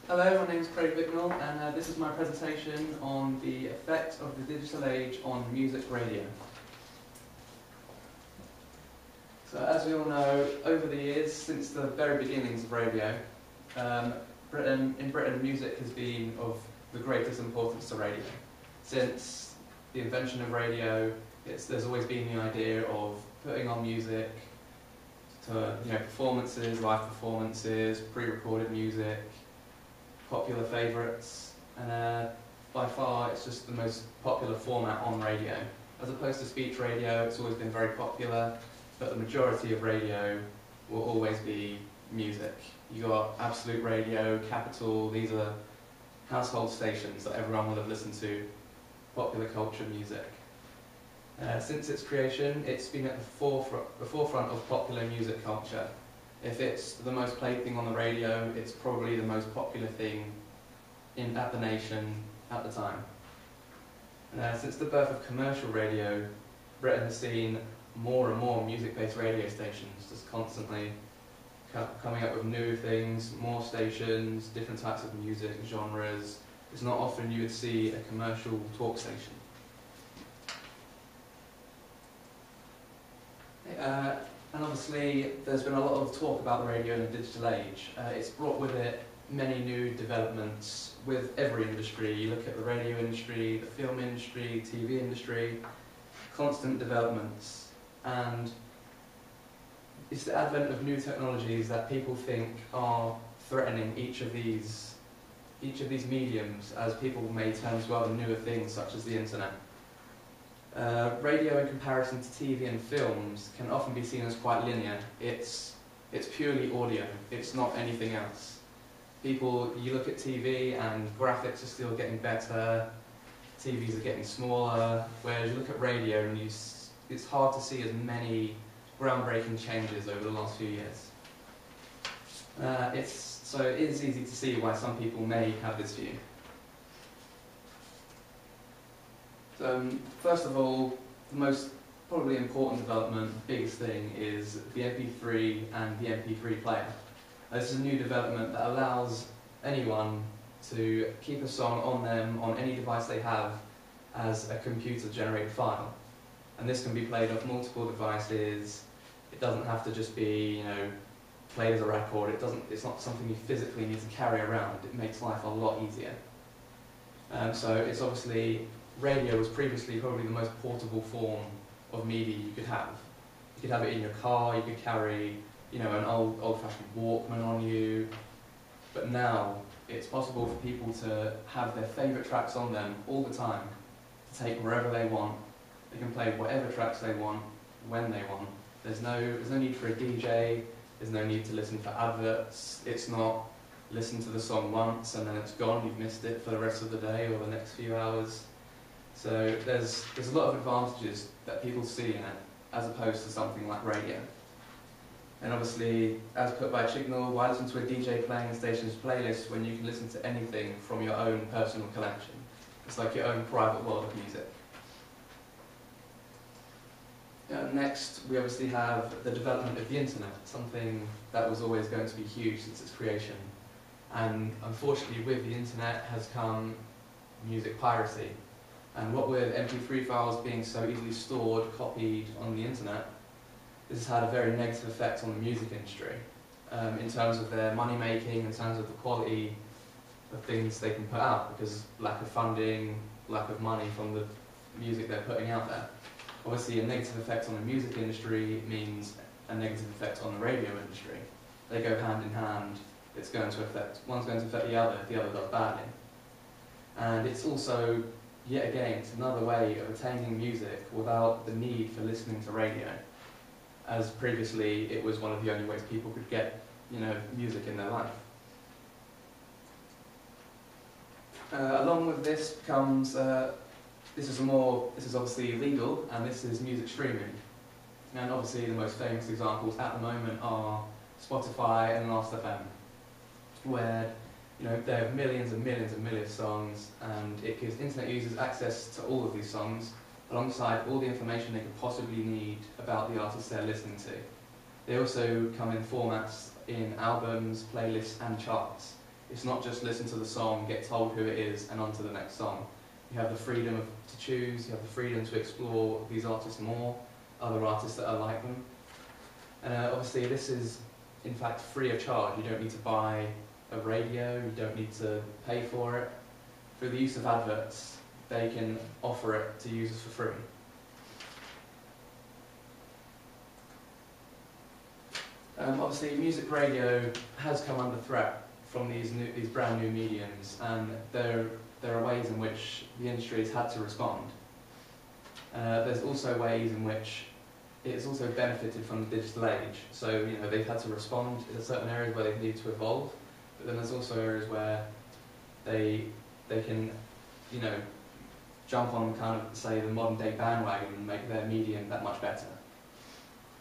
Hello, my name is Craig Bicknell, and this is my presentation on the effect of the digital age on music radio. So as we all know, over the years, since the very beginnings of radio, in Britain music has been of the greatest importance to radio. Since the invention of radio, there's always been the idea of putting on music to, performances, live performances, pre-recorded music, popular favourites, and by far it's just the most popular format on radio. As opposed to speech radio, it's always been very popular, but the majority of radio will always be music. You got Absolute Radio, Capital, these are household stations that everyone will have listened to, popular culture music. Since its creation, it's been at the forefront of popular music culture. If it's the most played thing on the radio, it's probably the most popular thing at the nation at the time. Since the birth of commercial radio, Britain has seen more and more music-based radio stations, just constantly coming up with new things, more stations, different types of music, genres. It's not often you would see a commercial talk station. And obviously, there's been a lot of talk about the radio in the digital age. It's brought with it many new developments with every industry. You look at the radio industry, the film industry, TV industry, constant developments. And it's the advent of new technologies that people think are threatening each of these mediums, as people may turn to other newer things such as the internet. Radio in comparison to TV and films can often be seen as quite linear. It's purely audio, it's not anything else. You look at TV and graphics are still getting better, TVs are getting smaller, whereas you look at radio and it's hard to see as many groundbreaking changes over the last few years. So it is easy to see why some people may have this view. First of all, the most probably important development, biggest thing, is the MP3 and the MP3 player. This is a new development that allows anyone to keep a song on them, on any device they have, as a computer-generated file. And this can be played off multiple devices. It doesn't have to just be, played as a record. It's not something you physically need to carry around. It makes life a lot easier. So it's obviously, radio was previously probably the most portable form of media you could have. You could have it in your car, you could carry, an old-fashioned Walkman on you. But now, it's possible for people to have their favourite tracks on them all the time, to take wherever they want. They can play whatever tracks they want, when they want. There's no need for a DJ, there's no need to listen for adverts. It's not listen to the song once and then it's gone, you've missed it for the rest of the day or the next few hours. So there's a lot of advantages that people see in it, as opposed to something like radio. And obviously, as put by Chignall, why listen to a DJ playing a station's playlist when you can listen to anything from your own personal collection? It's like your own private world of music. Next, we obviously have the development of the internet, something that was always going to be huge since its creation. And unfortunately, with the internet has come music piracy. And what with MP3 files being so easily stored, copied on the internet, this has had a very negative effect on the music industry, in terms of their money making, in terms of the quality of things they can put out, because lack of funding, lack of money from the music they're putting out there. Obviously, a negative effect on the music industry means a negative effect on the radio industry. They go hand in hand. One's going to affect the other if the other does badly. And it's also, yet again, it's another way of attaining music without the need for listening to radio. As previously, it was one of the only ways people could get, music in their life. Along with this comes, this is obviously legal, and this is music streaming. And obviously the most famous examples at the moment are Spotify and Last.fm, where they have millions and millions and millions of songs, and it gives internet users access to all of these songs, alongside all the information they could possibly need about the artists they're listening to. They also come in formats in albums, playlists and charts. It's not just listen to the song, get told who it is, and on to the next song. You have the freedom to choose, you have the freedom to explore these artists more, other artists that are like them. And obviously this is in fact free of charge. You don't need to buy a radio, you don't need to pay for it. Through the use of adverts, they can offer it to users for free. Obviously, music radio has come under threat from these brand new mediums, and there are ways in which the industry has had to respond. There's also ways in which it's also benefited from the digital age. So they've had to respond in certain areas where they need to evolve, but then there's also areas where they can jump on kind of say the modern day bandwagon and make their medium that much better.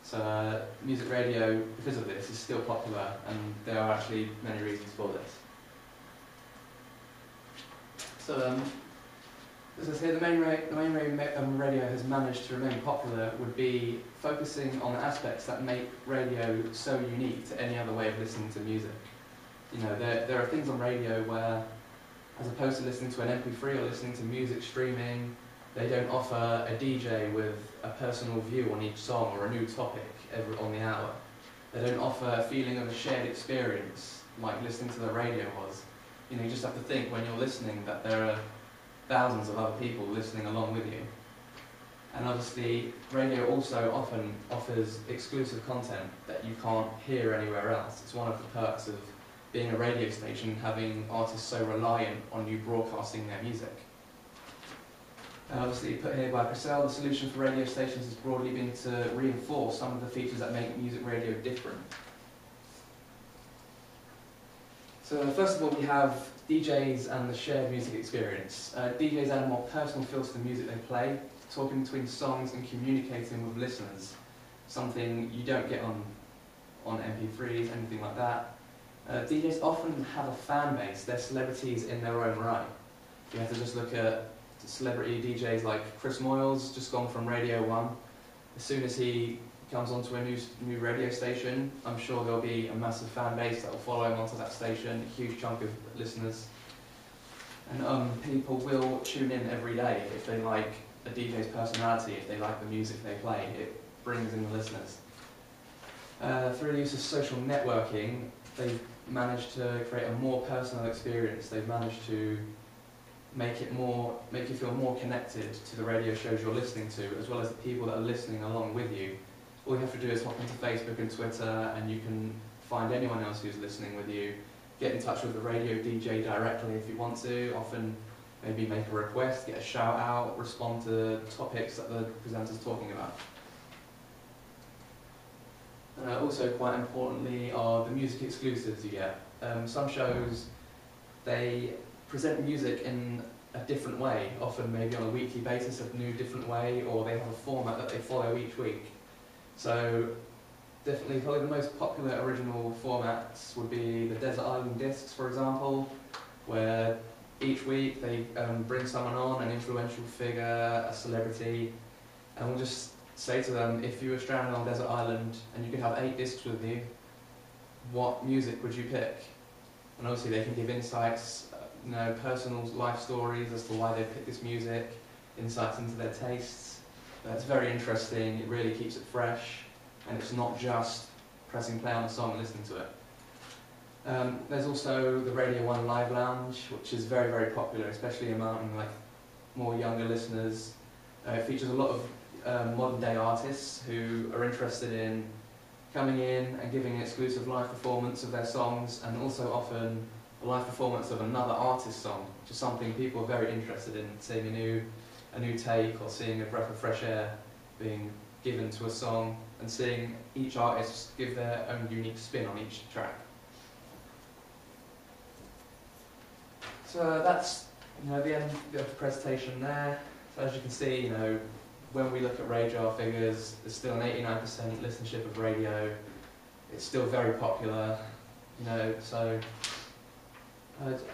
So music radio, because of this, is still popular, and there are actually many reasons for this. So, as I say, the main radio has managed to remain popular would be focusing on aspects that make radio so unique to any other way of listening to music. There are things on radio where, as opposed to listening to an MP3 or listening to music streaming, they don't offer a DJ with a personal view on each song or a new topic on the hour. They don't offer a feeling of a shared experience like listening to the radio was. You just have to think when you're listening that there are thousands of other people listening along with you. And obviously, radio also often offers exclusive content that you can't hear anywhere else. It's one of the perks of being a radio station, having artists so reliant on you broadcasting their music. Obviously, put here by Purcell, the solution for radio stations has broadly been to reinforce some of the features that make music radio different. So first of all, we have DJs and the shared music experience. DJs add a more personal feel to the music they play, talking between songs and communicating with listeners, something you don't get on MP3s, anything like that. DJs often have a fan base, they're celebrities in their own right. You have to just look at celebrity DJs like Chris Moyles, just gone from Radio 1. As soon as he comes onto a new radio station, I'm sure there'll be a massive fan base that will follow him onto that station, a huge chunk of listeners. And people will tune in every day if they like a DJ's personality, if they like the music they play. It brings in the listeners. Through the use of social networking, they've managed to create a more personal experience. They've managed to make you feel more connected to the radio shows you're listening to, as well as the people that are listening along with you. All you have to do is hop into Facebook and Twitter, and you can find anyone else who's listening with you. Get in touch with the radio DJ directly if you want to. Often, maybe make a request, get a shout out, respond to topics that the presenter's talking about. Also, quite importantly, are the music exclusives you get. Some shows, they present music in a different way, often maybe on a weekly basis, a new different way, or they have a format that they follow each week. So definitely probably the most popular original formats would be the Desert Island Discs, for example, where each week they bring someone on, an influential figure, a celebrity, and we'll just say to them, if you were stranded on a desert island and you could have 8 discs with you, what music would you pick? And obviously they can give insights, personal life stories as to why they picked this music, insights into their tastes. It's very interesting, it really keeps it fresh, and it's not just pressing play on a song and listening to it. There's also the Radio 1 Live Lounge, which is very, very popular, especially among more younger listeners. It features a lot of modern day artists who are interested in coming in and giving an exclusive live performance of their songs, and also often a live performance of another artist's song, which is something people are very interested in, seeing a new take, or seeing a breath of fresh air being given to a song, and seeing each artist give their own unique spin on each track. So that's the end of the presentation there. So as you can see, when we look at RAJAR figures, there's still an 89% listenership of radio. It's still very popular, so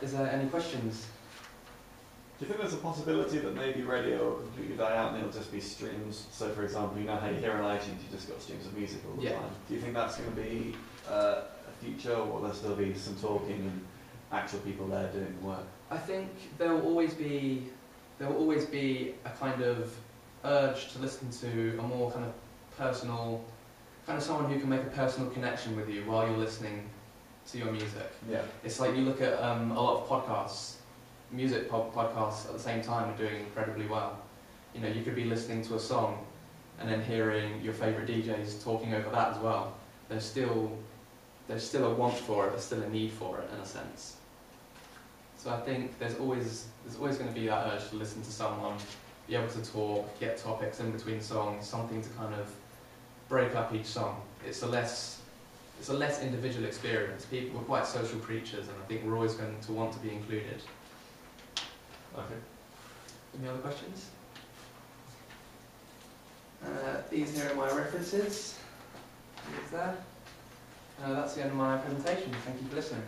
is there any questions? Do you think there's a possibility that maybe radio will completely die out and it'll just be streams? So for example, how you hear on iTunes, you just got streams of music all the time. Do you think that's going to be a future, or will there still be some talking and actual people there doing the work? I think there will always be a kind of urge to listen to a more kind of personal, kind of someone who can make a personal connection with you while you're listening to your music. Yeah. It's like you look at a lot of podcasts, podcasts at the same time are doing incredibly well. You know, you could be listening to a song and then hearing your favourite DJs talking over that as well. There's still a want for it, there's still a need for it in a sense. So I think there's always going to be that urge to listen to someone, be able to talk, get topics in between songs, something to kind of break up each song. It's a less individual experience. We're quite social creatures, and I think we're always going to want to be included. Okay. Any other questions? These here are my references. That's the end of my presentation. Thank you for listening.